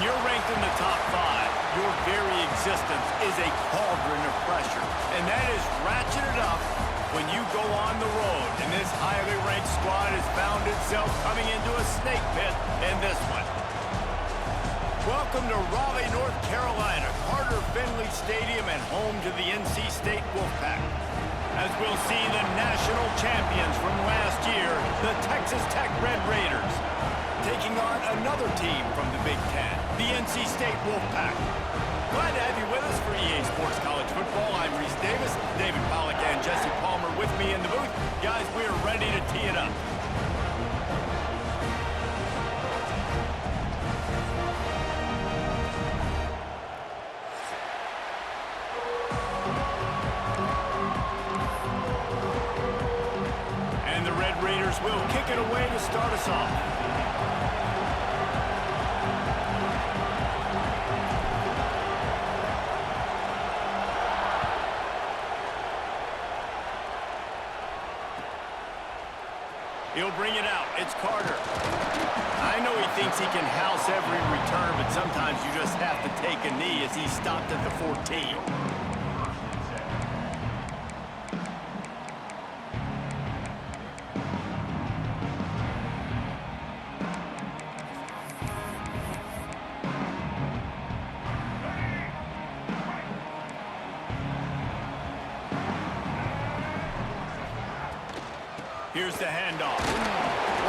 you're ranked in the top 5, your very existence is a cauldron of pressure. And that is ratcheted up when you go on the road. And this highly ranked squad has found itself coming into a snake pit in this one. Welcome to Raleigh, North Carolina, Carter Finley Stadium, and home to the NC State Wolfpack. As we'll see the national champions from last year, the Texas Tech Red Raiders, taking on another team from the Big Ten, the NC State Wolfpack. Glad to have you with us for EA Sports College Football. I'm Reese Davis, David Pollack and Jesse Palmer with me in the booth. Guys, we are ready to tee it up. And the Red Raiders will kick it away to start us off. He'll bring it out. It's Carter. I know he thinks he can house every return, but sometimes you just have to take a knee as he stopped at the 14. Here's the handoff.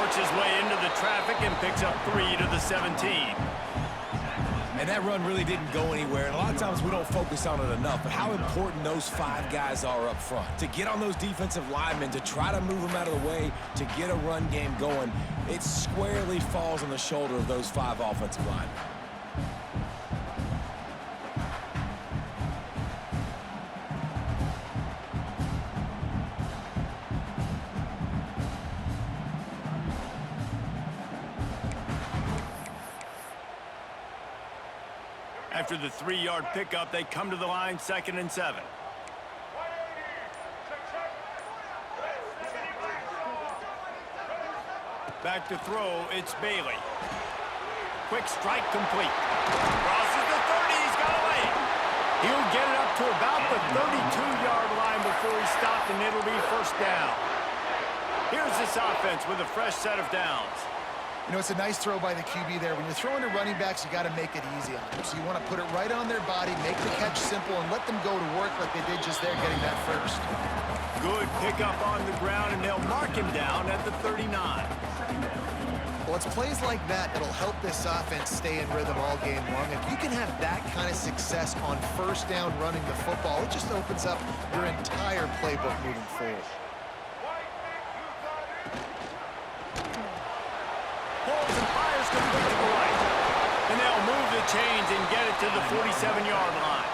Works his way into the traffic and picks up 3 to the 17. And that run really didn't go anywhere. And a lot of times we don't focus on it enough, but how important those 5 guys are up front. To get on those defensive linemen, to try to move them out of the way, to get a run game going, it squarely falls on the shoulder of those 5 offensive linemen. After the 3-yard pickup, they come to the line, 2nd and 7. Back to throw, it's Bailey. Quick strike complete. Crosses the 30, he's got away. He'll get it up to about the 32-yard line before he stopped, and it'll be first down. Here's this offense with a fresh set of downs. You know, it's a nice throw by the QB there. When you're throwing to running backs, you got to make it easy on them. So you want to put it right on their body, make the catch simple, and let them go to work like they did just there, getting that first. Good pickup on the ground, and they'll mark him down at the 39. Well, it's plays like that that'll help this offense stay in rhythm all game long. If you can have that kind of success on first down running the football, it just opens up your entire playbook moving forward. Pulls and fires complete to the right. And they'll move the chains and get it to the 47-yard line.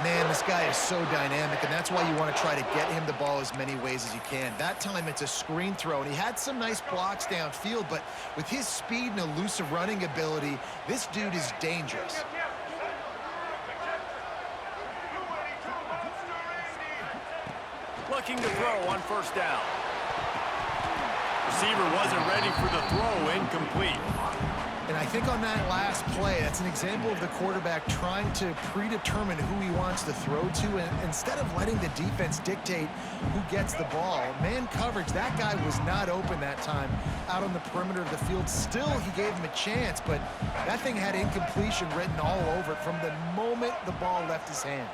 Man, this guy is so dynamic, and that's why you want to try to get him the ball as many ways as you can. That time, it's a screen throw, and he had some nice blocks downfield, but with his speed and elusive running ability, this dude is dangerous. Looking to throw on first down. Receiver wasn't ready for the throw, incomplete. And I think on that last play, that's an example of the quarterback trying to predetermine who he wants to throw to, and instead of letting the defense dictate who gets the ball. Man coverage, that guy was not open that time out on the perimeter of the field. Still, he gave him a chance, but that thing had incompletion written all over it from the moment the ball left his hand.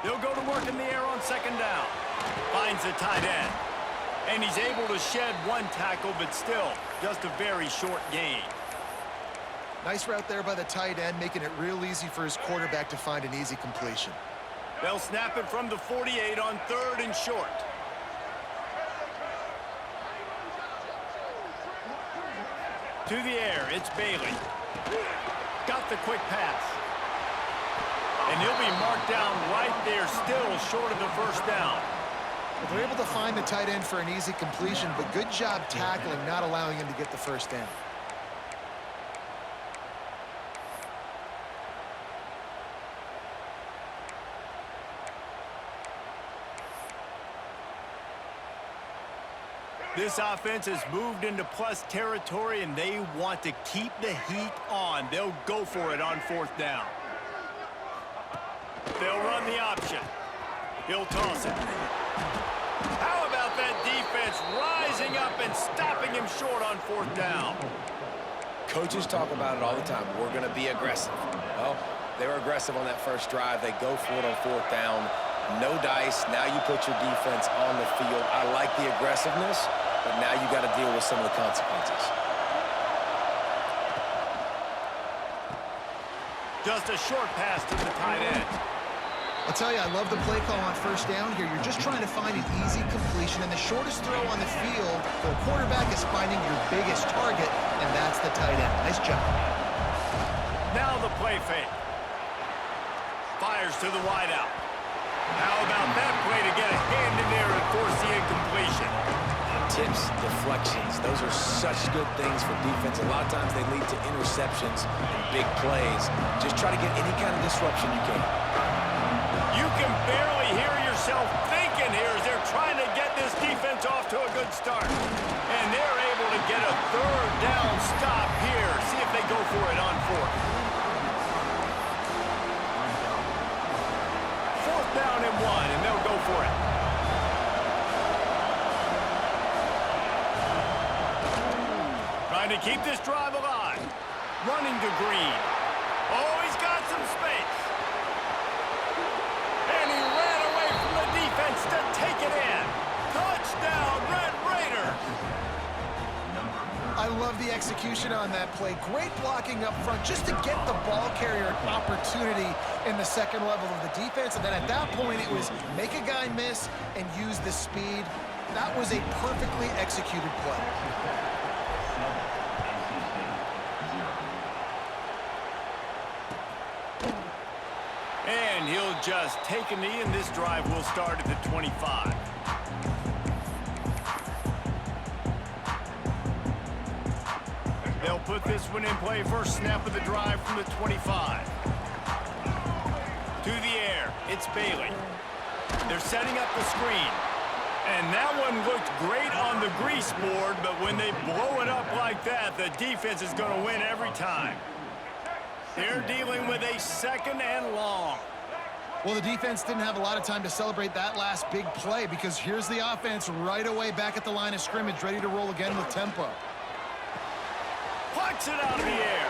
They'll go to work in the air on second down. Finds the tight end. And he's able to shed 1 tackle, but still just a very short gain. Nice route there by the tight end, making it real easy for his quarterback to find an easy completion. They'll snap it from the 48 on 3rd and short. To the air, it's Bailey. Got the quick pass. And he'll be marked down right there, still short of the first down. Well, they're able to find the tight end for an easy completion, but good job tackling, not allowing him to get the first down. This offense has moved into plus territory, and they want to keep the heat on. They'll go for it on 4th down. They'll run the option. He'll toss it. How about that defense rising up and stopping him short on 4th down? Coaches talk about it all the time. We're going to be aggressive. Well, they were aggressive on that first drive. They go for it on 4th down. No dice. Now you put your defense on the field. I like the aggressiveness, but now you got to deal with some of the consequences. Just a short pass to the tight end. I'll tell you, I love the play call on 1st down here. You're just trying to find an easy completion, and the shortest throw on the field for a quarterback is finding your biggest target, and that's the tight end. Nice job. Now the play fake. Fires to the wideout. How about that play to get a hand in there and force the incompletion? Tips, deflections, those are such good things for defense. A lot of times they lead to interceptions and big plays. Just try to get any kind of disruption you can. You can barely hear yourself thinking here as they're trying to get this defense off to a good start. And they're able to get a 3rd down stop here. See if they go for it on 4th. 4th down and 1, and they'll go for it. Trying to keep this drive alive. Running to Green. Oh, he's got some space. And he ran away from the defense to take it in. Touchdown, Red Raiders. I love the execution on that play. Great blocking up front just to get the ball carrier an opportunity in the 2nd level of the defense. And then at that point, it was make a guy miss and use the speed. That was a perfectly executed play. And he'll just take a knee, and this drive will start at the 25. They'll put this one in play. First snap of the drive from the 25. To the air, it's Bailey. They're setting up the screen. And that one looked great on the grease board, but when they blow it up like that, the defense is going to win every time. They're dealing with a 2nd and long. Well, the defense didn't have a lot of time to celebrate that last big play because here's the offense right away back at the line of scrimmage, ready to roll again with tempo. Plucks it out of the air.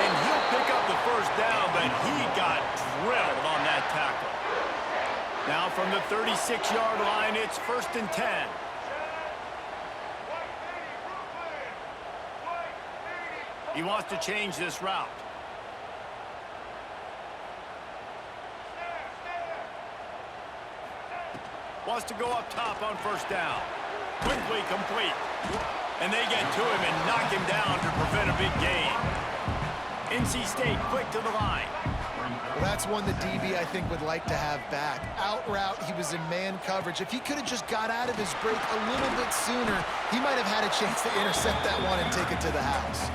And he'll pick up the 1st down, but he got drilled on that tackle. Now from the 36-yard line, it's 1st and 10. He wants to change this route. Wants to go up top on 1st down. Quickly complete. And they get to him and knock him down to prevent a big gain. NC State quick to the line. Well, that's one the DB, I think, would like to have back. Out route, he was in man coverage. If he could have just got out of his break a little bit sooner, he might have had a chance to intercept that one and take it to the house.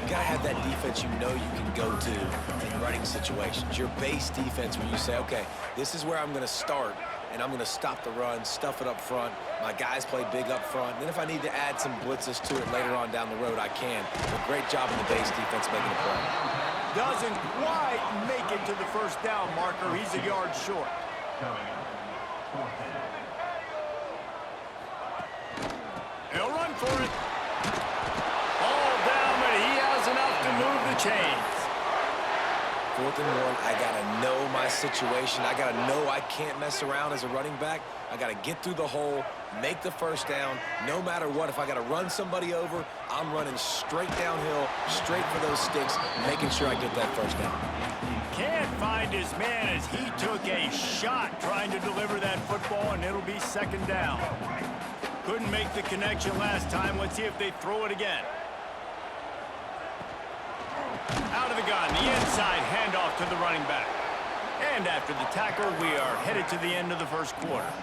You got to have that defense you know you can go to in running situations. Your base defense where you say, okay, this is where I'm going to start, and I'm going to stop the run, stuff it up front. My guys play big up front. Then if I need to add some blitzes to it later on down the road, I can. But great job in the base defense making a play. Doesn't quite make it to the 1st down marker. He's a yard short. He'll run for it. All down, but he has enough to move the chains. 4th and 1, I got to know my situation. I got to know I can't mess around as a running back. I got to get through the hole, make the 1st down, no matter what. If I got to run somebody over, I'm running straight downhill, straight for those sticks, making sure I get that 1st down. Can't find his man as he took a shot trying to deliver that football, and it'll be 2nd down. Couldn't make the connection last time. Let's see if they throw it again. Out of the gun, the inside handoff to the running back. And after the tackle, we are headed to the end of the 1st quarter.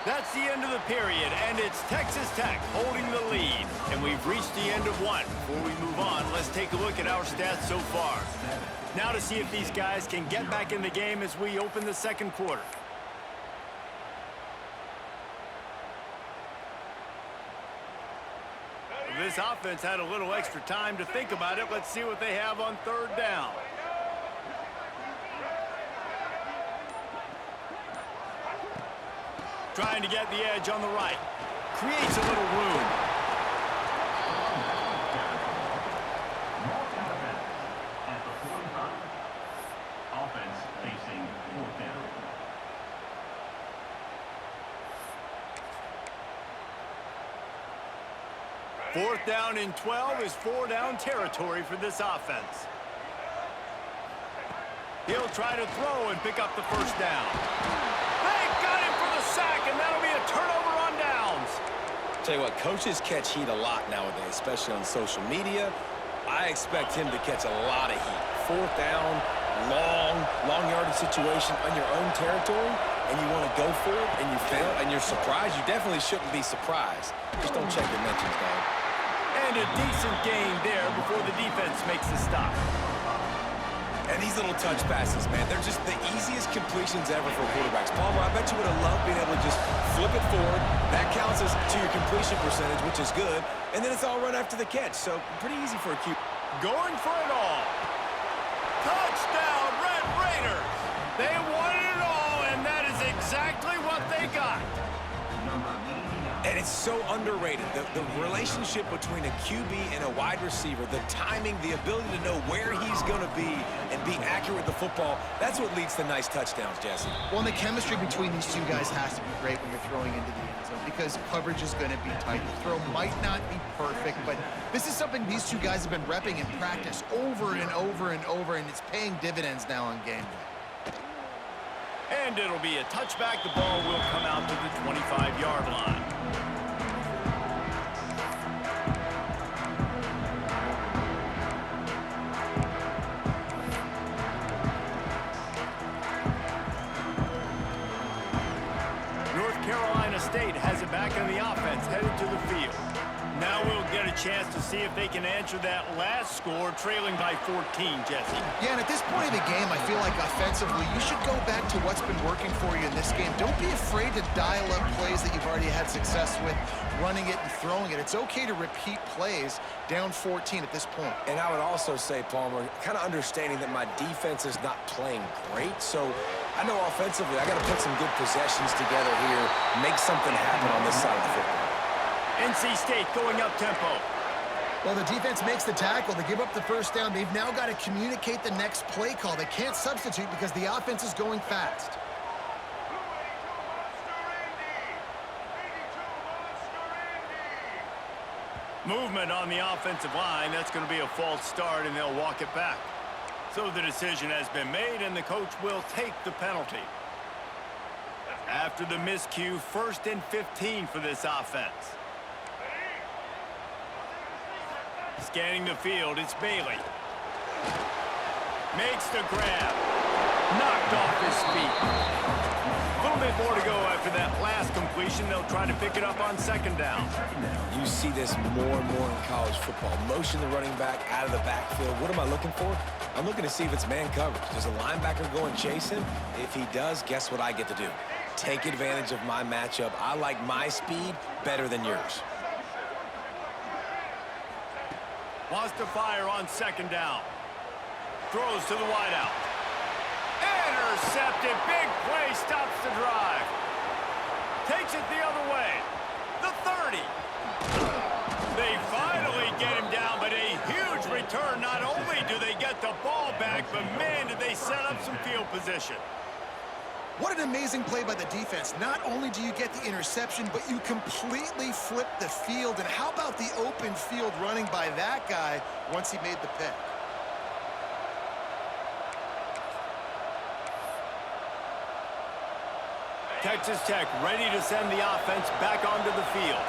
That's the end of the period, and it's Texas Tech holding the lead. And we've reached the end of one. Before we move on, let's take a look at our stats so far. Now to see if these guys can get back in the game as we open the second quarter. This offense had a little extra time to think about it. Let's see what they have on third down. Trying to get the edge on the right. Creates a little room. Offense facing fourth down. Fourth down and 12 is four-down territory for this offense. He'll try to throw and pick up the first down. They got him for the sack, and that'll be a turnover on downs. Tell you what, coaches catch heat a lot nowadays, especially on social media. I expect him to catch a lot of heat. Fourth down, long yardage situation on your own territory, and you want to go for it, and you fail, and you're surprised. You definitely shouldn't be surprised. Just don't check your mentions, dog. And a decent gain there before the defense makes the stop. And these little touch passes, man, they're just the easiest completions ever for quarterbacks. Palmer, I bet you would have loved being able to just flip it forward. That counts as to your completion percentage, which is good. And then it's all run after the catch. So pretty easy for a QB. Going for it all. Touchdown, Red Raiders. They wanted it all, and that is exactly what they got. And it's so underrated. The relationship between a QB and a wide receiver, the timing, the ability to know where he's going to be and be accurate with the football, that's what leads to nice touchdowns, Jesse. Well, and the chemistry between these two guys has to be great when you're throwing into the end zone because coverage is going to be tight. The throw might not be perfect, but this is something these two guys have been repping in practice over and over and over, and it's paying dividends now on game day. And it'll be a touchback. The ball will come out to the 25-yard line. Carolina State has it back on the offense, headed to the field. Now we'll get a chance to see if they can answer that last score, trailing by 14, Jesse. Yeah, and at this point of the game, I feel like offensively, you should go back to what's been working for you in this game. Don't be afraid to dial up plays that you've already had success with, running it and throwing it. It's okay to repeat plays down 14 at this point. And I would also say, Palmer, kind of understanding that my defense is not playing great, so I know offensively I got to put some good possessions together here, make something happen on this side of the football. NC State going up tempo. Well, the defense makes the tackle. They give up the first down. They've now got to communicate the next play call. They can't substitute because the offense is going fast. Movement on the offensive line. That's going to be a false start, and they'll walk it back. So the decision has been made, and the coach will take the penalty. After the miscue, 1st and 15 for this offense. Scanning the field, it's Bailey. Makes the grab. Knocked off his feet. A little bit more to go after that last completion. They'll try to pick it up on 2nd down. You see this more and more in college football. Motion the running back out of the backfield. What am I looking for? I'm looking to see if it's man coverage. Does a linebacker go and chase him? If he does, guess what I get to do? Take advantage of my matchup. I like my speed better than yours. Wants to fire on 2nd down. Throws to the wideout. Intercepted. Big play stops the drive. Takes it the other way. The 30. They finally get him down, but a huge return. Not only do they get the ball back, but man, did they set up some field position. What an amazing play by the defense. Not only do you get the interception, but you completely flip the field. And how about the open field running by that guy once he made the pick? Texas Tech ready to send the offense back onto the field.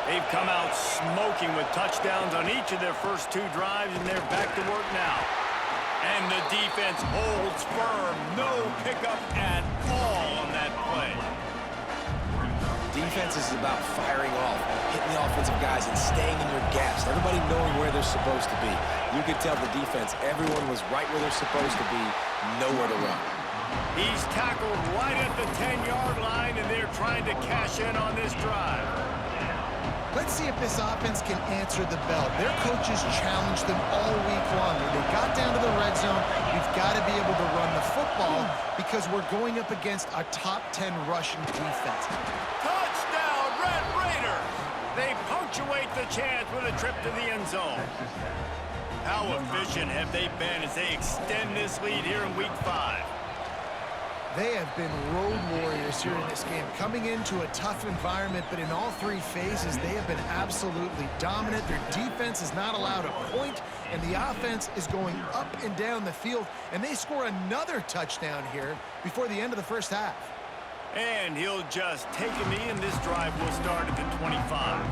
They've come out smoking with touchdowns on each of their first 2 drives, and they're back to work now. And the defense holds firm. No pickup at all on that play. defense is about firing off, hitting the offensive guys, and staying in your gaps. Everybody knowing where they're supposed to be. You could tell the defense, everyone was right where they're supposed to be, nowhere to run. He's tackled right at the 10-yard line, and they're trying to cash in on this drive. Let's see if this offense can answer the bell. Their coaches challenged them all week long. When they got down to the red zone, we've got to be able to run the football because we're going up against a top 10 rushing defense. Touchdown, Red Raiders! They punctuate the chance with a trip to the end zone. How efficient have they been as they extend this lead here in Week 5? They have been road warriors here in this game, coming into a tough environment, but in all three phases, they have been absolutely dominant. Their defense is not allowed a point, and the offense is going up and down the field, and they score another touchdown here before the end of the first half. And he'll just take a knee, and this drive will start at the 25.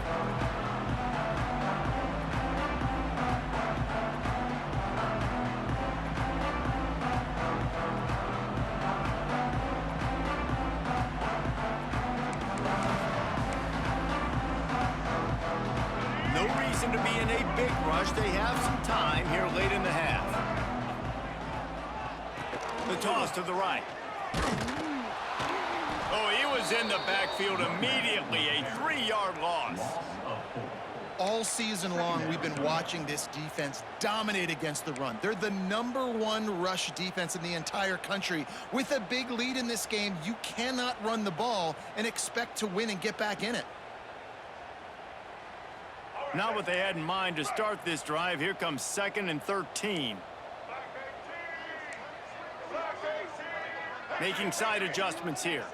To be in a big rush. They have some time here late in the half. The toss to the right. Oh, he was in the backfield immediately. A 3-yard loss. All season long, we've been watching this defense dominate against the run. They're the #1 rush defense in the entire country. With a big lead in this game, you cannot run the ball and expect to win and get back in it. Not what they had in mind to start this drive. Here comes 2nd and 13. Making side adjustments here.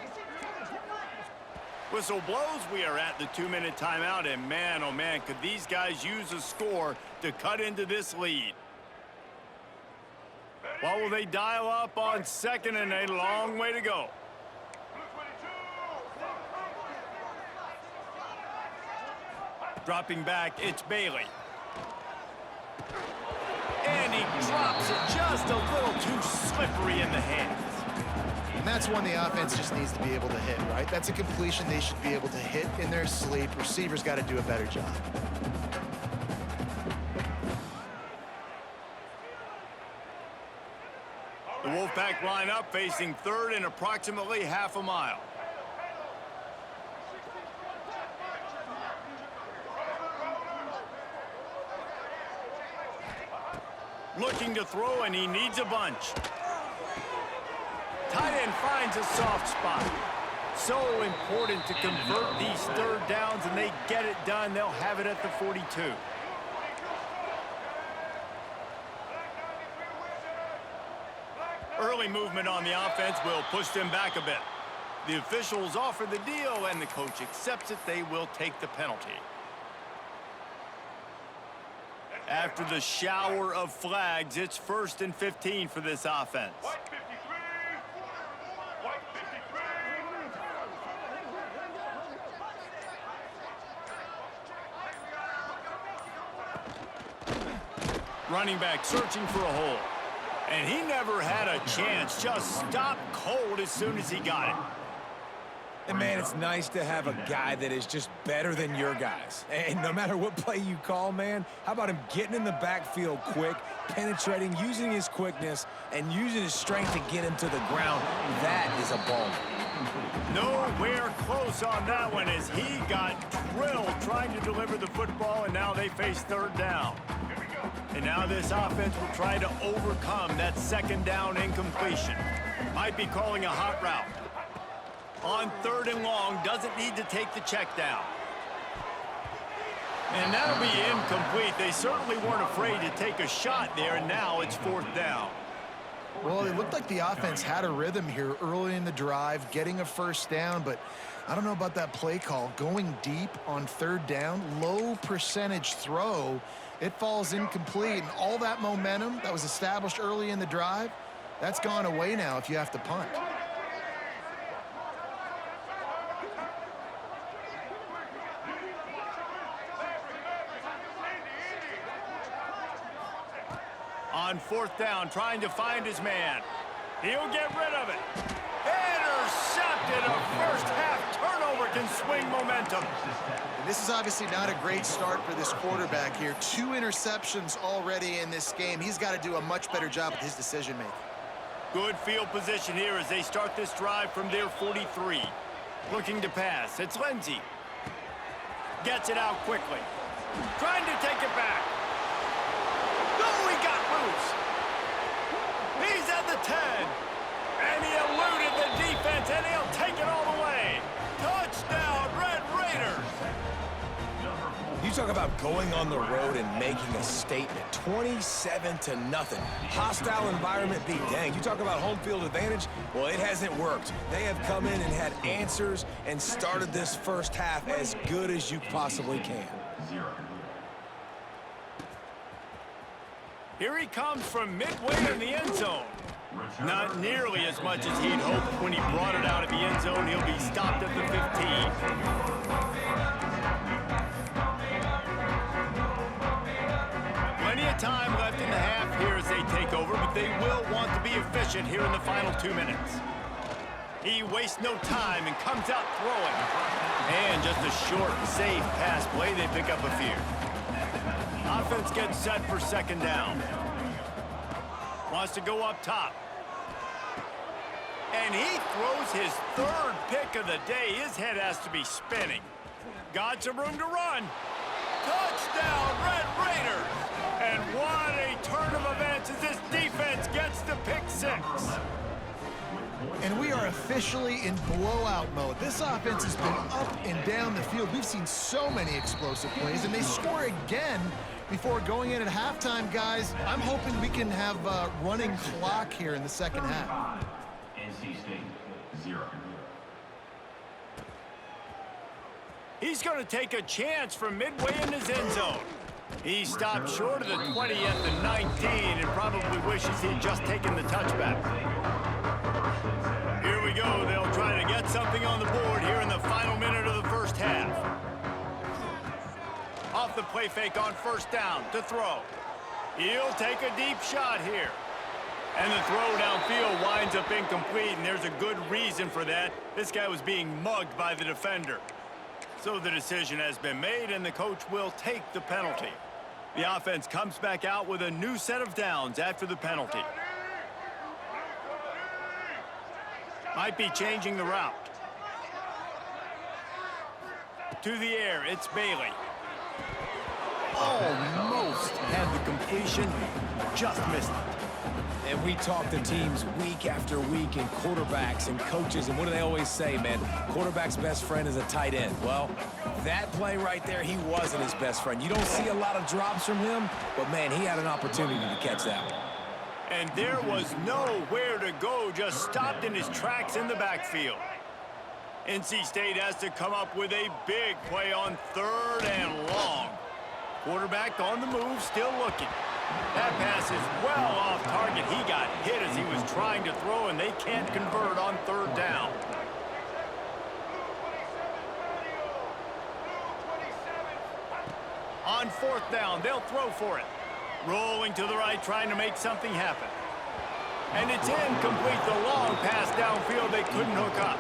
Whistle blows. We are at the 2-minute timeout, and man, oh man, could these guys use a score to cut into this lead. What will they dial up on 2nd and a long way to go? Dropping back, it's Bailey. And he drops it just a little too slippery in the hands. And that's one the offense just needs to be able to hit, right? That's a completion they should be able to hit in their sleep. Receivers got to do a better job. The Wolfpack line up facing 3rd and approximately half a mile. Looking to throw, and he needs a bunch. Tight end finds a soft spot. So important to convert these 3rd downs, and they get it done. They'll have it at the 42. Early movement on the offense will push them back a bit. The officials offer the deal, and the coach accepts it. They will take the penalty. After the shower of flags, it's 1st and 15 for this offense. Running back searching for a hole. And he never had a chance. Just stopped cold as soon as he got it. And, man, it's nice to have a guy that is just better than your guys. And no matter what play you call, man, how about him getting in the backfield quick, penetrating, using his quickness, and using his strength to get him to the ground? That is a ball. Nowhere close on that one as he got drilled trying to deliver the football, and now they face 3rd down. And now this offense will try to overcome that 2nd down incompletion. Might be calling a hot route. On 3rd and long, doesn't need to take the check down. And that'll be incomplete. They certainly weren't afraid to take a shot there, and now it's 4th down. Well, it looked like the offense had a rhythm here early in the drive, getting a 1st down, but I don't know about that play call. Going deep on 3rd down, low percentage throw, it falls incomplete, and all that momentum that was established early in the drive, that's gone away now if you have to punt. On 4th down, trying to find his man. He'll get rid of it. Intercepted, a first half turnover can swing momentum. And this is obviously not a great start for this quarterback here. 2 interceptions already in this game. He's got to do a much better job with his decision-making. Good field position here as they start this drive from their 43. Looking to pass. It's Lindsey. Gets it out quickly. Trying to take it back. Oh, he got loose. He's at the 10. And he eluded the defense, and he'll take it all the way. Touchdown, Red Raiders. You talk about going on the road and making a statement. 27-0. Hostile environment beat. Dang, you talk about home field advantage? Well, it hasn't worked. They have come in and had answers and started this first half as good as you possibly can. Here he comes from midway in the end zone. Not nearly as much as he'd hoped when he brought it out of the end zone. He'll be stopped at the 15. Plenty of time left in the half here as they take over, but they will want to be efficient here in the final 2 minutes. He wastes no time and comes out throwing. And just a short, safe pass play, they pick up a few. Offense gets set for second down. Wants to go up top. And he throws his 3rd pick of the day. His head has to be spinning. Got some room to run. Touchdown, Red Raiders! And what a turn of events as this defense gets the pick 6. And we are officially in blowout mode. This offense has been up and down the field. We've seen so many explosive plays, and they score again before going in at halftime, guys. I'm hoping we can have a running clock here in the second half. NC State, 0. He's going to take a chance from midway in his end zone. He stopped short of the 20 at the 19 and probably wishes he'd just taken the touchback. Here we go. They'll try to get something on the board here in the final minute of the first half. Off the play fake on first down to throw. He'll take a deep shot here. And the throw downfield winds up incomplete, and there's a good reason for that. This guy was being mugged by the defender. So the decision has been made, and the coach will take the penalty. The offense comes back out with a new set of downs after the penalty. Might be changing the route. To the air, it's Bailey. Almost had the completion, just missed it. And we talk to teams week after week and quarterbacks and coaches, and what do they always say, man? Quarterback's best friend is a tight end. Well, that play right there, he wasn't his best friend. You don't see a lot of drops from him, but, man, he had an opportunity to catch that one. And there was nowhere to go, just stopped in his tracks in the backfield. NC State has to come up with a big play on 3rd and long. Quarterback on the move, still looking. That pass is well off target. He got hit as he was trying to throw, and they can't convert on 3rd down. On 4th down, they'll throw for it. Rolling to the right, trying to make something happen. And it's incomplete. The long pass downfield, they couldn't hook up.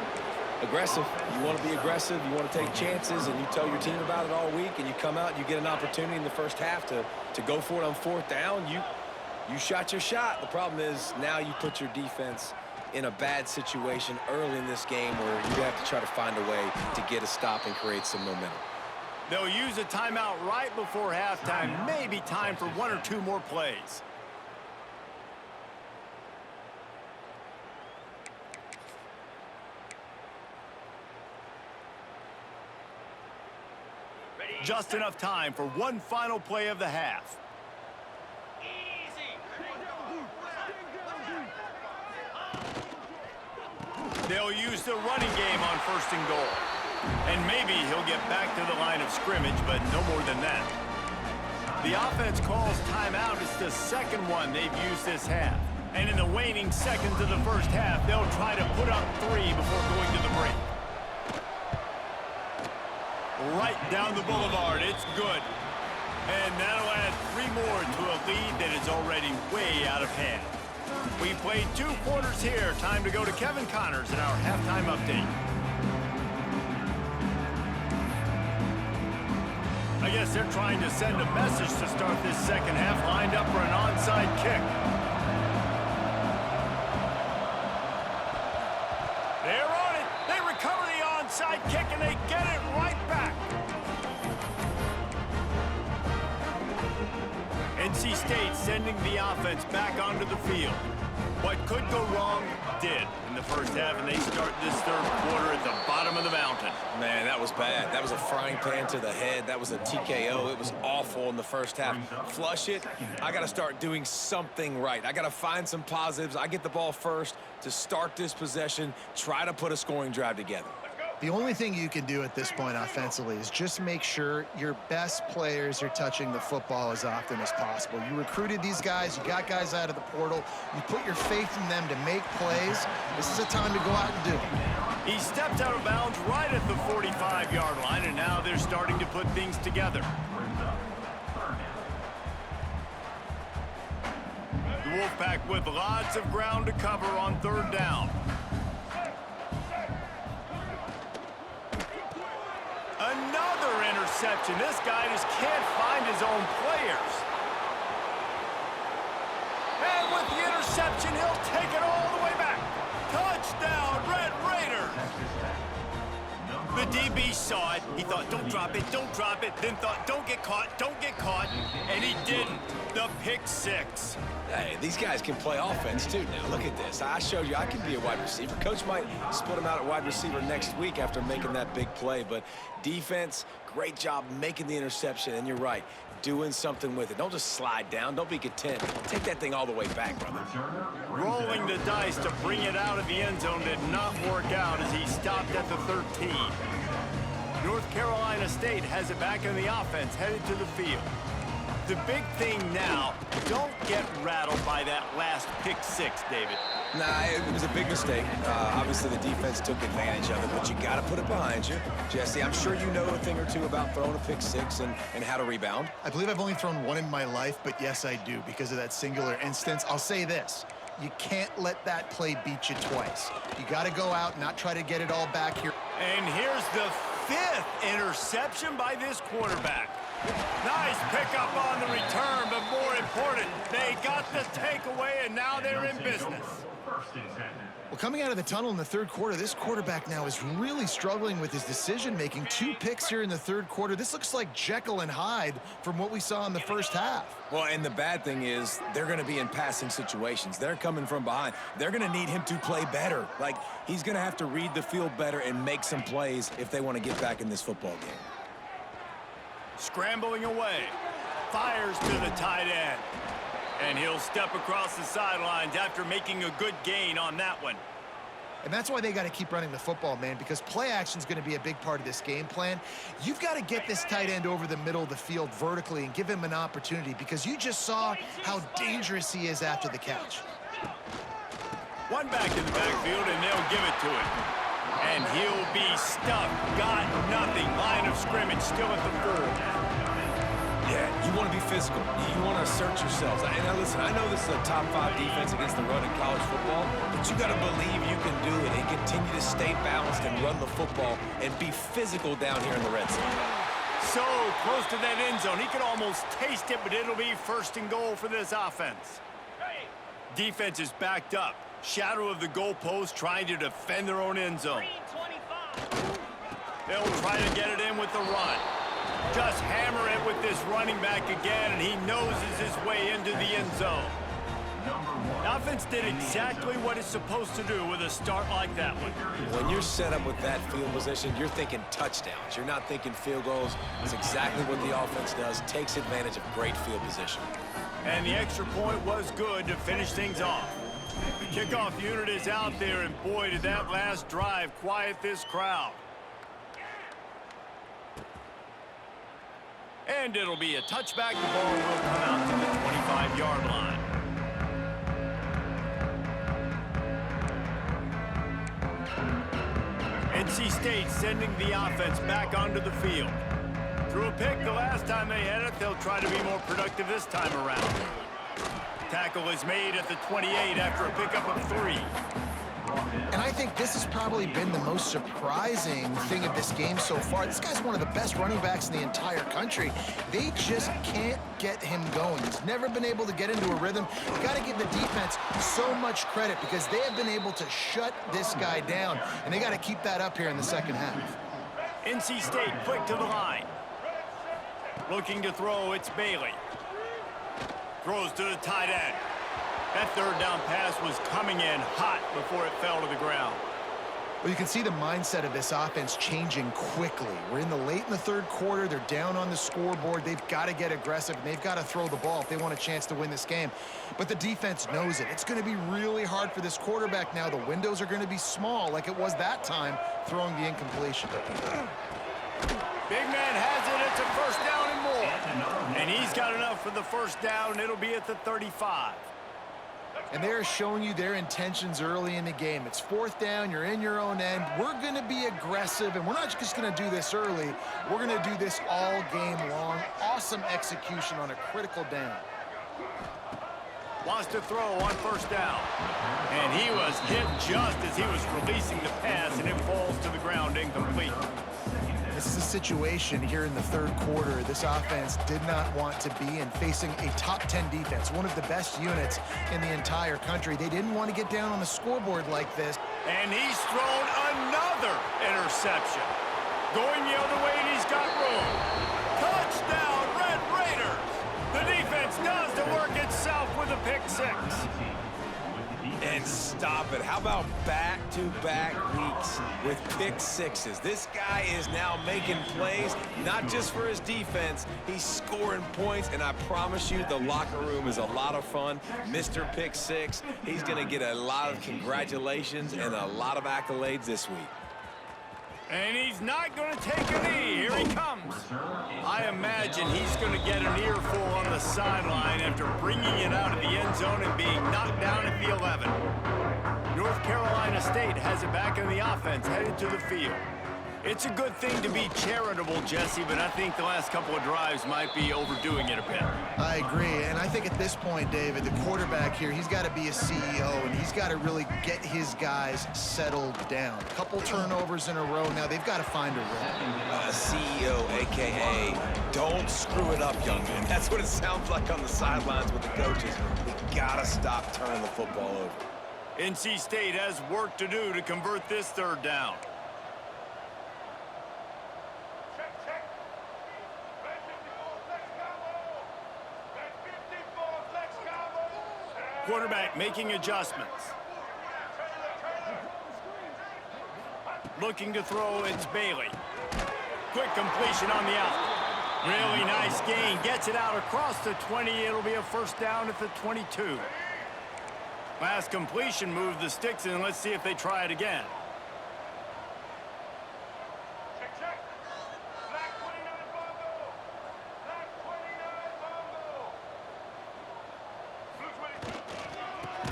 Aggressive. You want to be aggressive. You want to take chances, and you tell your team about it all week, and you come out and you get an opportunity in the first half to go for it on 4th down. You shot your shot. The problem is now you put your defense in a bad situation early in this game where you have to try to find a way to get a stop and create some momentum. They'll use a timeout right before halftime. Maybe time for 1 or 2 more plays. Just enough time for one final play of the half. They'll use the running game on 1st and goal. And maybe he'll get back to the line of scrimmage, but no more than that. The offense calls timeout. It's the second one they've used this half. And in the waning seconds of the first half, they'll try to put up 3 before going to the break. Right down the boulevard, it's good. And that'll add 3 more to a lead that is already way out of hand. We played 2 quarters here. Time to go to Kevin Connors in our halftime update. guess they're trying to send a message to start this second half, lined up for an onside kick. They're on it. They recover the onside kick, and they get it right back. NC State sending the offense back onto the field. What could go wrong did in the first half, and they start this third quarter at the bottom of the mountain. Man, that was bad. That was a frying pan to the head. That was a TKO. It was awful in the first half. Flush it. I got to start doing something right. I got to find some positives. I get the ball first to start this possession, try to put a scoring drive together. The only thing you can do at this point offensively is just make sure your best players are touching the football as often as possible. You recruited these guys. You got guys out of the portal. You put your faith in them to make plays. This is a time to go out and do it. He stepped out of bounds right at the 45-yard line, and now they're starting to put things together. The Wolfpack with lots of ground to cover on third down. Another interception. This guy just can't find his own players. And with the interception, he'll take it all the way back. Touchdown, Red Raiders. The DB saw it. He thought, don't drop it, don't drop it. Then thought, don't get caught, and he didn't. The pick six. Hey, these guys can play offense, too, now. Look at this. I showed you I can be a wide receiver. Coach might split him out at wide receiver next week after making that big play. But defense, great job making the interception. And you're right, doing something with it. Don't just slide down. Don't be content. Take that thing all the way back, brother. Rolling the dice to bring it out of the end zone did not work out as he stopped at the 13. North Carolina State has it back in the offense, headed to the field. The big thing now, don't get rattled by that last pick six, David. Nah, it was a big mistake. Obviously, the defense took advantage of it, but you got to put it behind you. Jesse, I'm sure you know a thing or two about throwing a pick six and how to rebound. I believe I've only thrown one in my life, but yes, I do because of that singular instance. I'll say this. You can't let that play beat you twice. You got to go out, not try to get it all back here. And here's the 5th interception by this quarterback. Nice pickup on the return, but more important, they got the takeaway, and now they're in business. Well, coming out of the tunnel in the third quarter, this quarterback now is really struggling with his decision-making. 2 picks here in the third quarter. This looks like Jekyll and Hyde from what we saw in the first half. Well, and the bad thing is they're going to be in passing situations. They're coming from behind. They're going to need him to play better. Like, he's going to have to read the field better and make some plays if they want to get back in this football game. Scrambling away, fires to the tight end. And he'll step across the sidelines after making a good gain on that one. And that's why they got to keep running the football, man, because play action is going to be a big part of this game plan. You've got to get this tight end over the middle of the field vertically and give him an opportunity because you just saw how dangerous he is after the catch. One back in the backfield, and they'll give it to him. And he'll be stuffed. Got nothing. Line of scrimmage still at the 4. Yeah, you want to be physical. You want to assert yourselves. And now listen, I know this is a top 5 defense against the run in college football, but you got to believe you can do it and continue to stay balanced and run the football and be physical down here in the red zone. So close to that end zone. He could almost taste it, but it'll be 1st and goal for this offense. Defense is backed up. Shadow of the goalpost trying to defend their own end zone. They'll try to get it in with the run. Just hammer it with this running back again, and he noses his way into the end zone. The offense did exactly what it's supposed to do with a start like that one. When you're set up with that field position, you're thinking touchdowns. You're not thinking field goals. It's exactly what the offense does, takes advantage of great field position. And the extra point was good to finish things off. The kickoff unit is out there, and boy, did that last drive quiet this crowd. And it'll be a touchback. The ball will come out to the 25-yard line. NC State sending the offense back onto the field. Threw a pick the last time they had it. They'll try to be more productive this time around. Tackle is made at the 28 after a pickup of 3. And I think this has probably been the most surprising thing of this game so far. This guy's one of the best running backs in the entire country. They just can't get him going. He's never been able to get into a rhythm. You got to give the defense so much credit because they have been able to shut this guy down, and they got to keep that up here in the second half. NC State quick to the line. Looking to throw, it's Bailey. Throws to the tight end. That third down pass was coming in hot before it fell to the ground. Well, you can see the mindset of this offense changing quickly. We're in the third quarter. They're down on the scoreboard. They've got to get aggressive, and they've got to throw the ball if they want a chance to win this game. But the defense knows it. It's going to be really hard for this quarterback now. The windows are going to be small like it was that time throwing the incompletion. Big man has it. It's a first down and more. And he's got enough for the first down. It'll be at the 35. And they're showing you their intentions early in the game. It's fourth down. You're in your own end. We're going to be aggressive, and we're not just going to do this early. We're going to do this all game long. Awesome execution on a critical down. Wants to throw on first down. And he was hit just as he was releasing the pass, and it falls to the ground incomplete. This is a situation here in the third quarter this offense did not want to be in, facing a top 10 defense, one of the best units in the entire country. They didn't want to get down on the scoreboard like this. And he's thrown another interception. Going the other way, and he's got room. Touchdown, Red Raiders! The defense does the work itself with a pick six. And stop it. How about back-to-back weeks with pick sixes? This guy is now making plays, not just for his defense. He's scoring points, and I promise you the locker room is a lot of fun. Mr. Pick Six, he's going to get a lot of congratulations and a lot of accolades this week. And he's not going to take a knee. Here he comes. I imagine he's going to get an earful on the sideline after bringing it out of the end zone and being knocked down at the 11. North Carolina State has it back in the offense, headed to the field. It's a good thing to be charitable, Jesse, but I think the last couple of drives might be overdoing it a bit. I agree, and I think at this point, David, the quarterback here, he's got to be a CEO, and he's got to really get his guys settled down. A couple turnovers in a row. Now they've got to find a rhythm. CEO, a.k.a. don't screw it up, young man. That's what it sounds like on the sidelines with the coaches. We got to stop turning the football over. NC State has work to do to convert this third down. Quarterback making adjustments. Looking to throw, it's Bailey. Quick completion on the out. Really nice gain. Gets it out across the 20. It'll be a first down at the 22. Last completion moved the sticks in. Let's see if they try it again.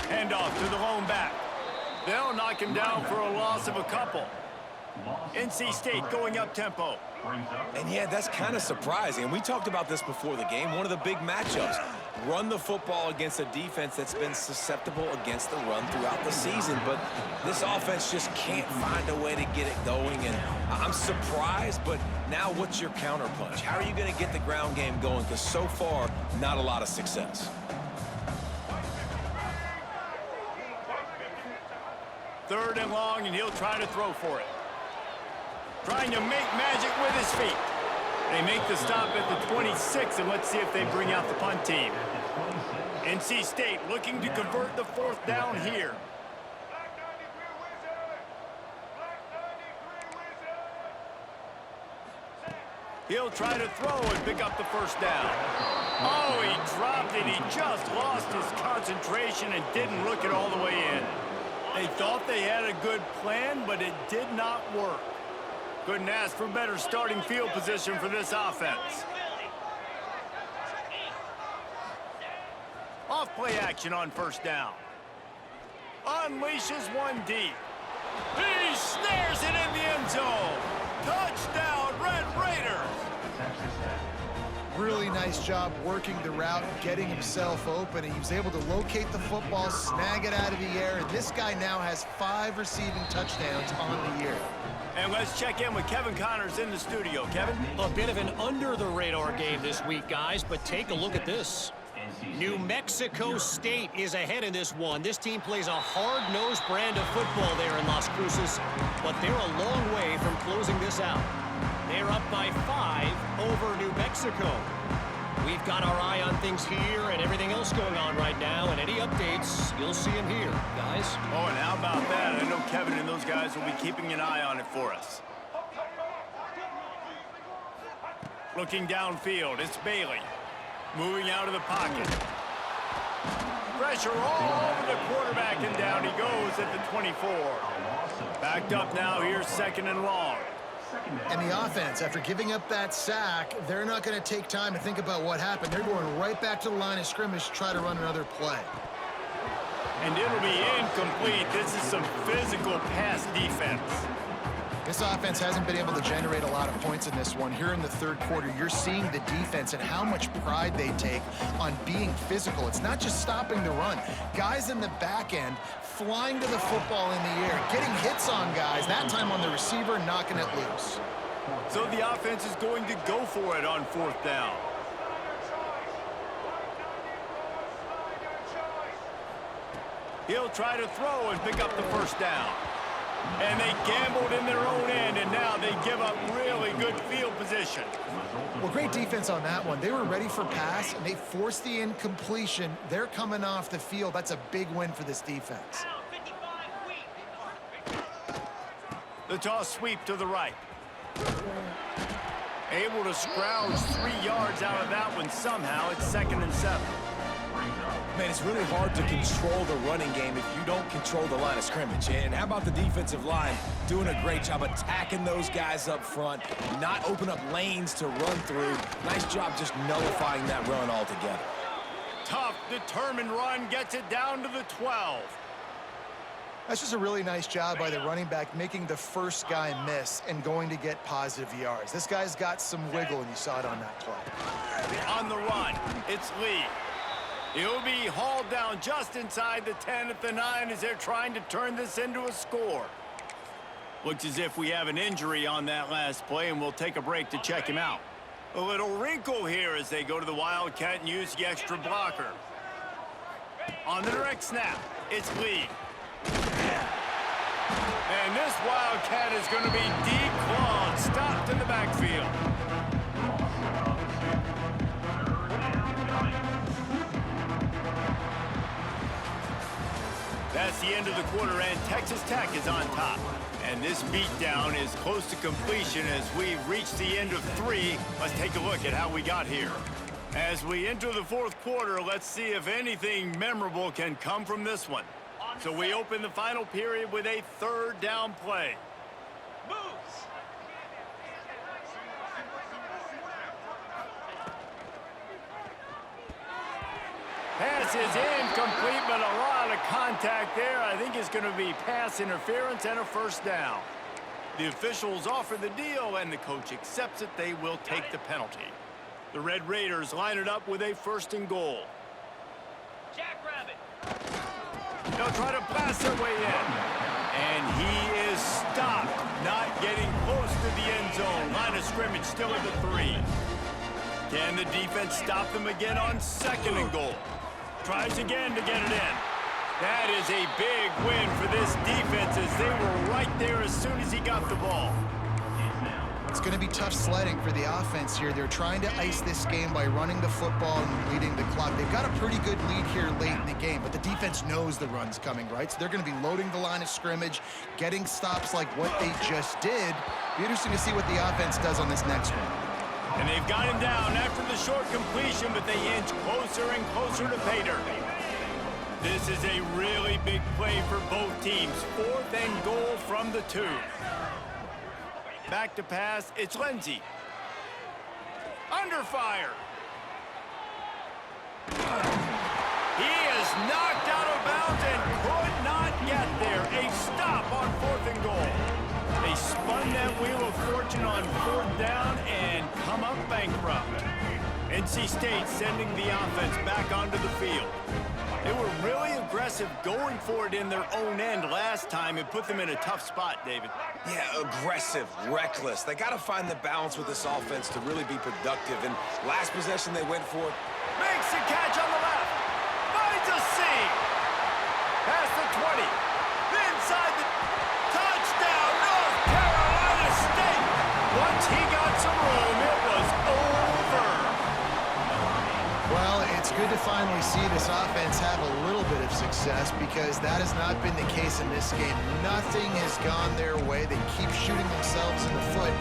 Handoff to the lone back. They'll knock him down for a loss of a couple. NC State going up tempo. And yeah, that's kind of surprising. And we talked about this before the game. One of the big matchups. Run the football against a defense that's been susceptible against the run throughout the season. But this offense just can't find a way to get it going. And I'm surprised, but now what's your counterpunch? How are you going to get the ground game going? Because so far, not a lot of success. Third and long, and he'll try to throw for it. Trying to make magic with his feet. They make the stop at the 26, and let's see if they bring out the punt team. NC State looking to convert the fourth down here. He'll try to throw and pick up the first down. Oh, he dropped it. He just lost his concentration and didn't look it all the way in. They thought they had a good plan, but it did not work. Couldn't ask for better starting field position for this offense. Off play action on first down. Unleashes one deep. He snares it in the end zone. Touchdown, Red Raiders. Really nice job working the route, getting himself open, and he was able to locate the football, snag it out of the air, and this guy now has 5 receiving touchdowns on the year. And let's check in with Kevin Connors in the studio. Kevin? A bit of an under-the-radar game this week, guys, but take a look at this. New Mexico State is ahead in this one. This team plays a hard-nosed brand of football there in Las Cruces, but they're a long way from closing this out. They're up by 5 over New Mexico. We've got our eye on things here and everything else going on right now, and any updates, you'll see them here, guys. Oh, and how about that? I know Kevin and those guys will be keeping an eye on it for us. Looking downfield, it's Bailey. Moving out of the pocket. Pressure all over the quarterback, and down he goes at the 24. Backed up now, here's 2nd and long. And the offense, after giving up that sack, they're not going to take time to think about what happened. They're going right back to the line of scrimmage to try to run another play. And it'll be incomplete. This is some physical pass defense. This offense hasn't been able to generate a lot of points in this one. Here in the 3rd quarter, you're seeing the defense and how much pride they take on being physical. It's not just stopping the run. Guys in the back end flying to the football in the air, getting hits on guys, that time on the receiver, knocking it loose. So the offense is going to go for it on 4th down. He'll try to throw and pick up the 1st down. And they gambled in their own end, and now they give up really good field position. Well, great defense on that one. They were ready for pass, and they forced the incompletion. They're coming off the field. That's a big win for this defense. The toss sweep to the right. Able to scrounge 3 yards out of that one somehow. It's 2nd and 7. Man, it's really hard to control the running game if you don't control the line of scrimmage. And how about the defensive line doing a great job attacking those guys up front, not open up lanes to run through. Nice job just nullifying that run altogether. Tough, determined run, gets it down to the 12. That's just a really nice job by the running back, making the first guy miss and going to get positive yards. This guy's got some wiggle, and you saw it on that play. On the run, it's Lee. He'll be hauled down just inside the 10 at the 9 as they're trying to turn this into a score. Looks as if we have an injury on that last play, and we'll take a break to check him out. A little wrinkle here as they go to the Wildcat and use the extra blocker. On the direct snap, it's Lee. And this Wildcat is going to be declawed, stopped in the backfield. That's the end of the quarter, and Texas Tech is on top. And this beatdown is close to completion as we've reached the end of 3. Let's take a look at how we got here. As we enter the 4th quarter, let's see if anything memorable can come from this one. So we open the final period with a 3rd down play. Pass is incomplete, but a lot of contact there. I think it's going to be pass interference and a 1st down. The officials offer the deal, and the coach accepts it. They will take the penalty. The Red Raiders line it up with a 1st and goal. Jackrabbit. They'll try to blast their way in. And he is stopped, not getting close to the end zone. Line of scrimmage still at the 3. Can the defense stop them again on 2nd and goal? Tries again to get it in. That is a big win for this defense as they were right there as soon as he got the ball. It's going to be tough sledding for the offense here. They're trying to ice this game by running the football and leading the clock. They've got a pretty good lead here late in the game, but the defense knows the run's coming, right? So they're going to be loading the line of scrimmage, getting stops like what they just did. Be interesting to see what the offense does on this next one. And they've got him down after the short completion, but they inch closer and closer to pay dirt. This is a really big play for both teams. 4th and goal from the 2. Back to pass, it's Lindsey. Under fire. He is knocked out of bounds and could not get there. A stop on 4th and goal. They spun that wheel of fortune on 4th down and come up bankrupt. NC State sending the offense back onto the field. They were really aggressive going for it in their own end last time and put them in a tough spot, David. Yeah, aggressive, reckless. They got to find the balance with this offense to really be productive. And last possession they went for it. Makes the catch on the left. Finds a seam. Past the 20. Inside the touchdown, North Carolina State. Once he got some room, it was over. Well, it's good to finally see this offense have a little bit of success because that has not been the case in this game. Nothing has gone their way. They keep shooting themselves in the foot.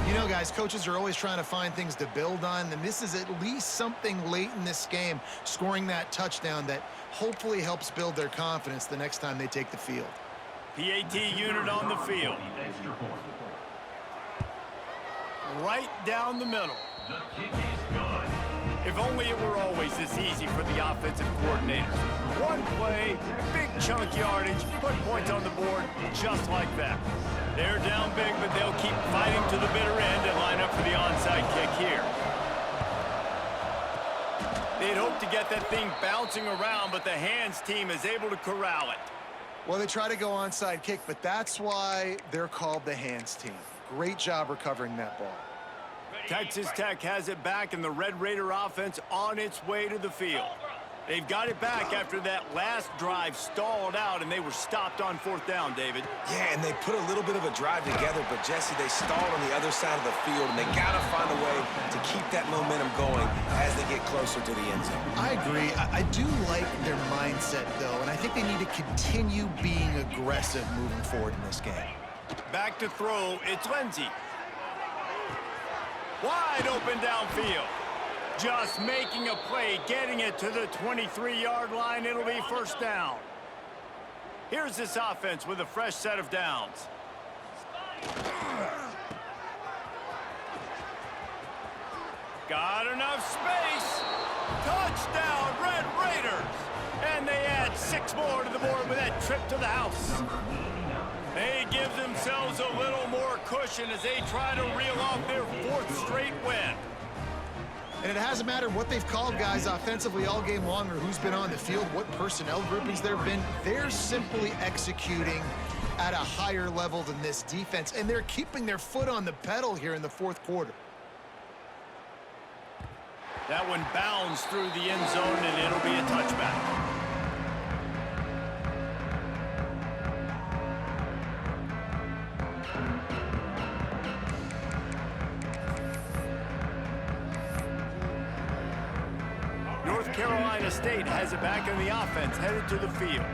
You know, guys, coaches are always trying to find things to build on, and this is at least something late in this game, scoring that touchdown that hopefully helps build their confidence the next time they take the field. PAT unit on the field. Right down the middle. The kick is good. If only it were always this easy for the offensive coordinators. One play, big chunk yardage, put points on the board just like that. They're down big, but they'll keep fighting to the bitter end and line up for the onside kick here. They'd hoped to get that thing bouncing around, but the hands team is able to corral it. Well, they try to go onside kick, but that's why they're called the hands team. Great job recovering that ball. Texas Tech has it back, and the Red Raider offense on its way to the field. They've got it back after that last drive stalled out, and they were stopped on fourth down, David. Yeah, and they put a little bit of a drive together, but, Jesse, they stalled on the other side of the field, and they got to find a way to keep that momentum going as they get closer to the end zone. I agree. I do like their mindset, though, and I think they need to continue being aggressive moving forward in this game. Back to throw, it's Lindsey. Wide open downfield. Just making a play, getting it to the 23-yard line. It'll be first down. Here's this offense with a fresh set of downs. Got enough space. Touchdown, Red Raiders. And they add 6 more to the board with that trip to the house. They give themselves a little more cushion as they try to reel off their 4th straight win. And it hasn't mattered what they've called, guys, offensively all game long or who's been on the field, what personnel groupings there have been. They're simply executing at a higher level than this defense, and they're keeping their foot on the pedal here in the 4th quarter. That one bounds through the end zone, and it'll be a touchback. North Carolina State has it back in the offense, headed to the field.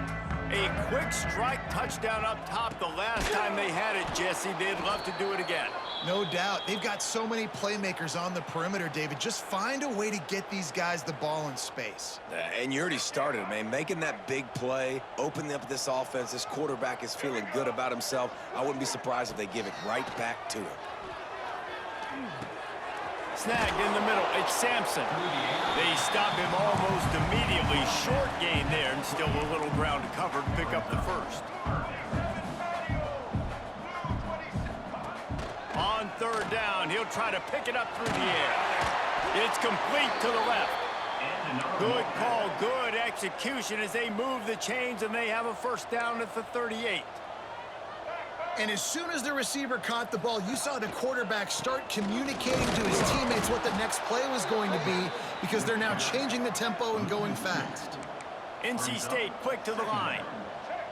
A quick strike touchdown up top the last time they had it, Jesse. They'd love to do it again. No doubt. They've got so many playmakers on the perimeter, David. Just find a way to get these guys the ball in space. And you already started, man. Making that big play, opening up this offense. This quarterback is feeling good about himself. I wouldn't be surprised if they give it right back to him. Snagged in the middle, it's Sampson. They stop him almost immediately. Short gain there, and still a little ground to cover to pick up the first. On 3rd down, he'll try to pick it up through the air. It's complete to the left. Good call, good execution as they move the chains, and they have a first down at the 38. And as soon as the receiver caught the ball, you saw the quarterback start communicating to his teammates what the next play was going to be because they're now changing the tempo and going fast. NC State quick to the line.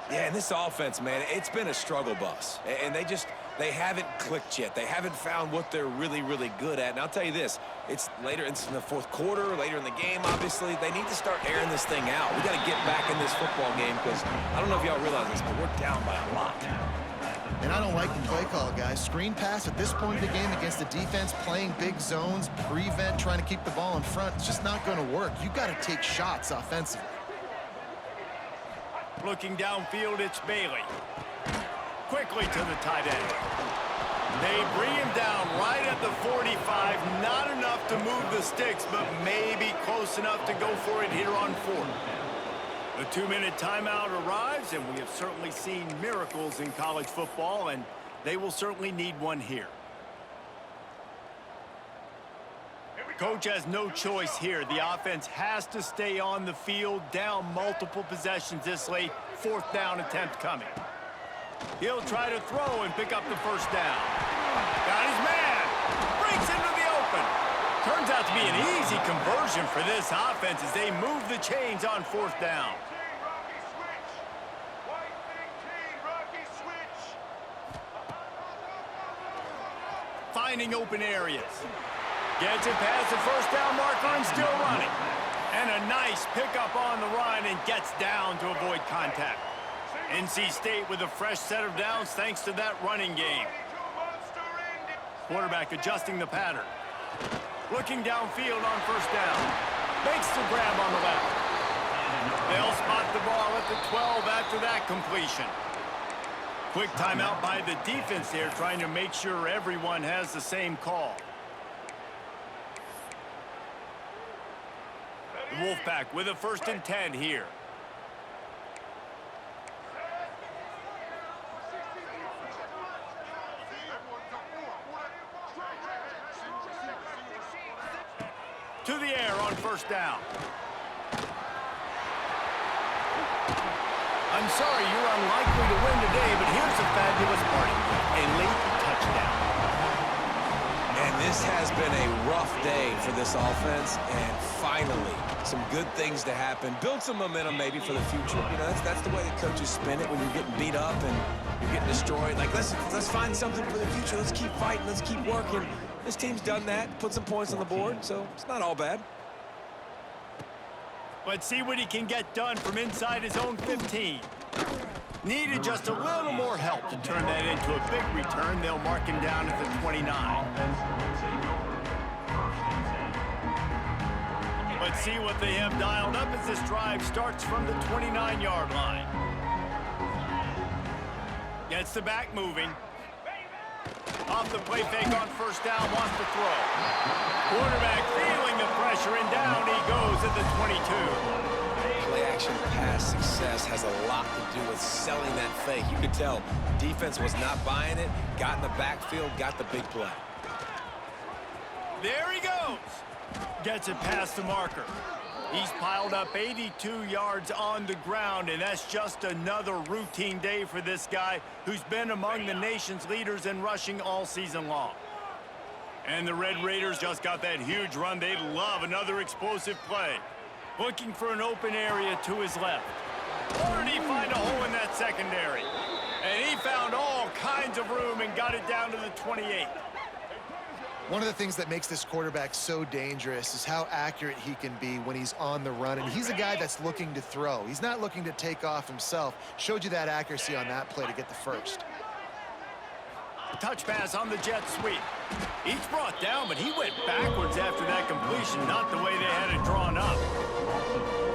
Yeah, and this offense, man, it's been a struggle bus. And they haven't clicked yet. They haven't found what they're really, really good at. And I'll tell you this, it's later in the 4th quarter, later in the game, obviously. They need to start airing this thing out. We got to get back in this football game because I don't know if y'all realize this, but we're down by a lot. And I don't like the play call, guys. Screen pass at this point of the game against the defense, playing big zones, prevent, trying to keep the ball in front. It's just not going to work. You've got to take shots offensively. Looking downfield, it's Bailey. Quickly to the tight end. They bring him down right at the 45. Not enough to move the sticks, but maybe close enough to go for it here on 4th. The 2-minute timeout arrives, and we have certainly seen miracles in college football, and they will certainly need one here. Coach has no choice here. The offense has to stay on the field, down multiple possessions this late. 4th down attempt coming. He'll try to throw and pick up the first down. Got his man. Breaks into the open. Turns out to be an easy conversion for this offense as they move the chains on 4th down. Finding open areas. Gets it past the first down marker and still running. And a nice pickup on the run and gets down to avoid contact. NC State with a fresh set of downs thanks to that running game. Quarterback adjusting the pattern. Looking downfield on 1st down. Makes the grab on the left. They'll spot the ball at the 12 after that completion. Quick timeout by the defense there, trying to make sure everyone has the same call. The Wolfpack with a 1st and 10 here. To the air on 1st down. I'm sorry, you're unlikely to win today, but here's a fabulous party. A late touchdown. And this has been a rough day for this offense, and finally, some good things to happen. Build some momentum maybe for the future. You know, that's the way the coaches spin it when you're getting beat up and you're getting destroyed. Like, let's find something for the future. Let's keep fighting. Let's keep working. This team's done that, put some points on the board, so it's not all bad. Let's see what he can get done from inside his own 15. Needed just a little more help to turn that into a big return. They'll mark him down at the 29. Let's see what they have dialed up as this drive starts from the 29-yard line. Gets the back moving. Off the play fake on 1st down, wants to throw. Quarterback feeling the pressure, and down he goes at the 22. Play-action pass success has a lot to do with selling that fake. You could tell defense was not buying it, got in the backfield, got the big play. There he goes. Gets it past the marker. He's piled up 82 yards on the ground, and that's just another routine day for this guy who's been among the nation's leaders in rushing all season long. And the Red Raiders just got that huge run. They love another explosive play. Looking for an open area to his left. Or did he find a hole in that secondary? And he found all kinds of room and got it down to the 28. One of the things that makes this quarterback so dangerous is how accurate he can be when he's on the run. And he's a guy that's looking to throw. He's not looking to take off himself. Showed you that accuracy on that play to get the first. Touch pass on the jet sweep. He's brought down, but he went backwards after that completion, not the way they had it drawn up.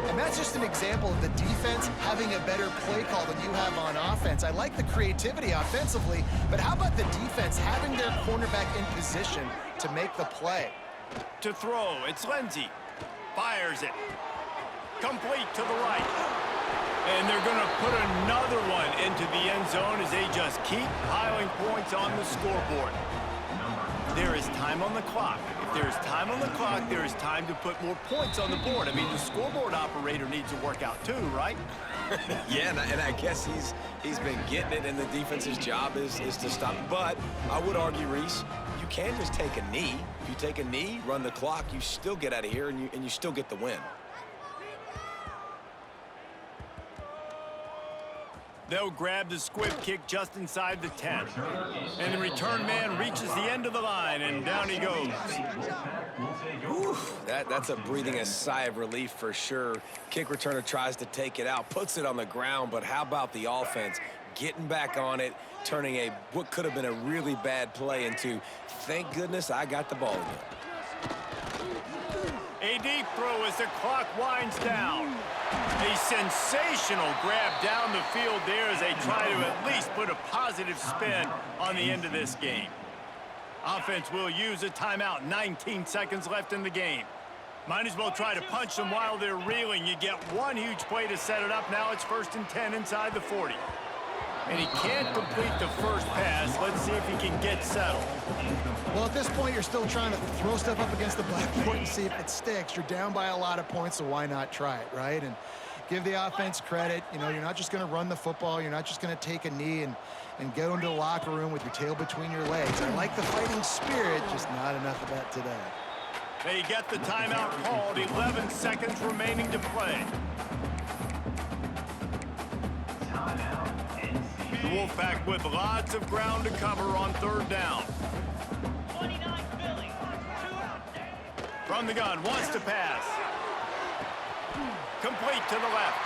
And that's just an example of the defense having a better play call than you have on offense. I like the creativity offensively, but how about the defense having their cornerback in position to make the play? To throw, it's Lindsey. Fires it. Complete to the right. And they're going to put another one into the end zone as they just keep piling points on the scoreboard. There is time on the clock. If there is time on the clock, there is time to put more points on the board. I mean, the scoreboard operator needs to work out too, right? Yeah, and I guess he's been getting it, and the defense's job is to stop. But I would argue, Reese, you can just take a knee. If you take a knee, run the clock, you still get out of here, and you still get the win. They'll grab the squib kick just inside the 10. And the return man reaches the end of the line, and down he goes. Whew, that's a breathing a sigh of relief for sure. Kick returner tries to take it out, puts it on the ground, but how about the offense getting back on it, turning what could have been a really bad play into, thank goodness I got the ball again. A deep throw as the clock winds down. A sensational grab down the field there as they try to at least put a positive spin on the end of this game. Offense will use a timeout. 19 seconds left in the game. Might as well try to punch them while they're reeling. You get one huge play to set it up. Now it's 1st and 10 inside the 40. And he can't complete the first pass. Let's see if he can get settled. Well, at this point, you're still trying to throw stuff up against the blackboard and see if it sticks. You're down by a lot of points, so why not try it, right? And give the offense credit. You know, you're not just going to run the football. You're not just going to take a knee and go into the locker room with your tail between your legs. I like the fighting spirit, just not enough of that today. They get the timeout called. 11 seconds remaining to play. The Wolfpack with lots of ground to cover on third down. 29 Philly. From the gun, wants to pass. Complete to the left.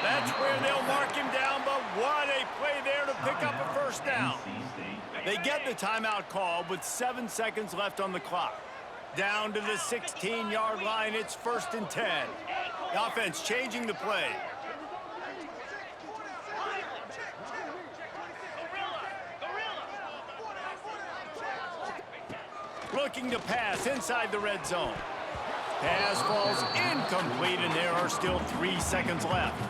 That's where they'll mark him down, but what a play there to pick up a first down. They get the timeout called with 7 seconds left on the clock. Down to the 16-yard line, it's 1st and 10. The offense changing the play. Looking to pass inside the red zone. Pass falls incomplete, and there are still 3 seconds left.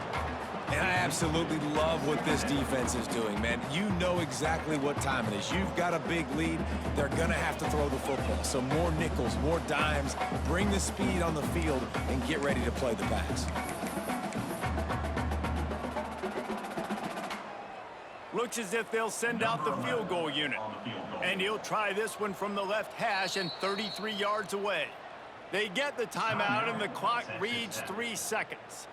And I absolutely love what this defense is doing, man. You know exactly what time it is. You've got a big lead. They're going to have to throw the football. So more nickels, more dimes. Bring the speed on the field and get ready to play the pass. Looks as if they'll send out the field goal unit. And he'll try this one from the left hash and 33 yards away. They get the timeout, and the clock reads 3 seconds.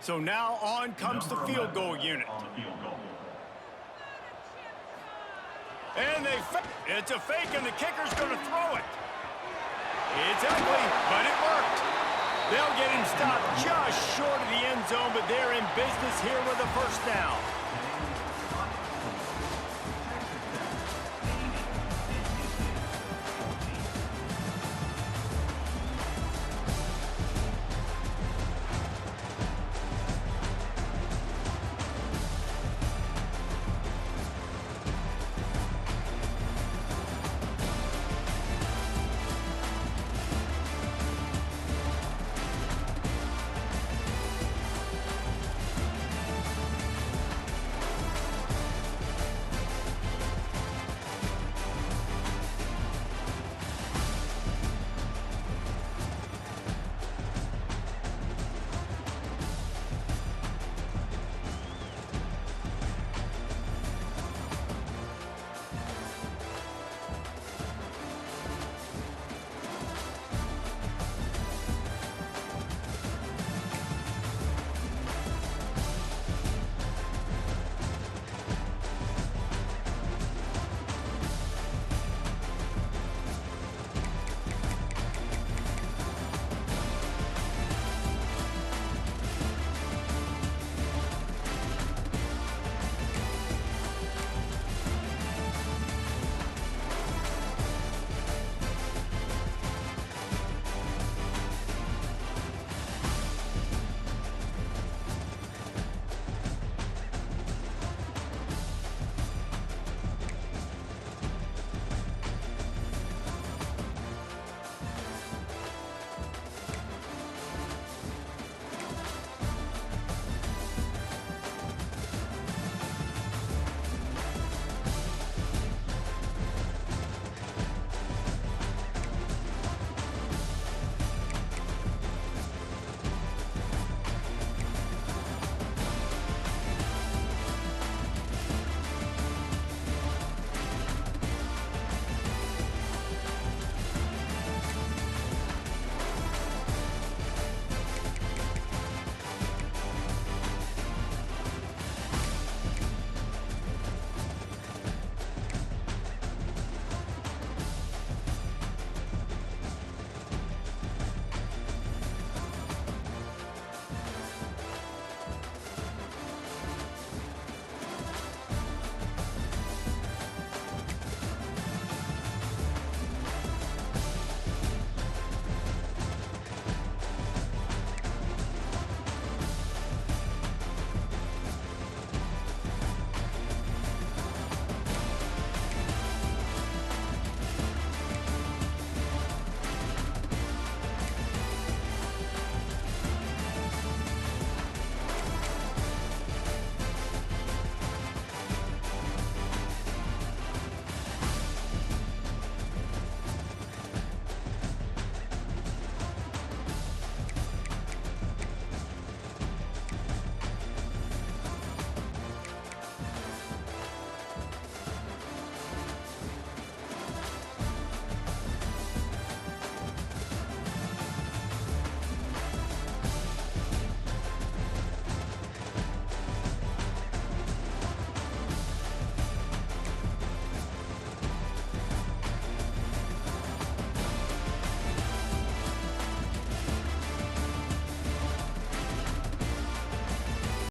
So now on comes the field goal unit. And it's a fake, and the kicker's going to throw it. It's ugly, but it worked. They'll get him stopped just short of the end zone, but they're in business here with a first down.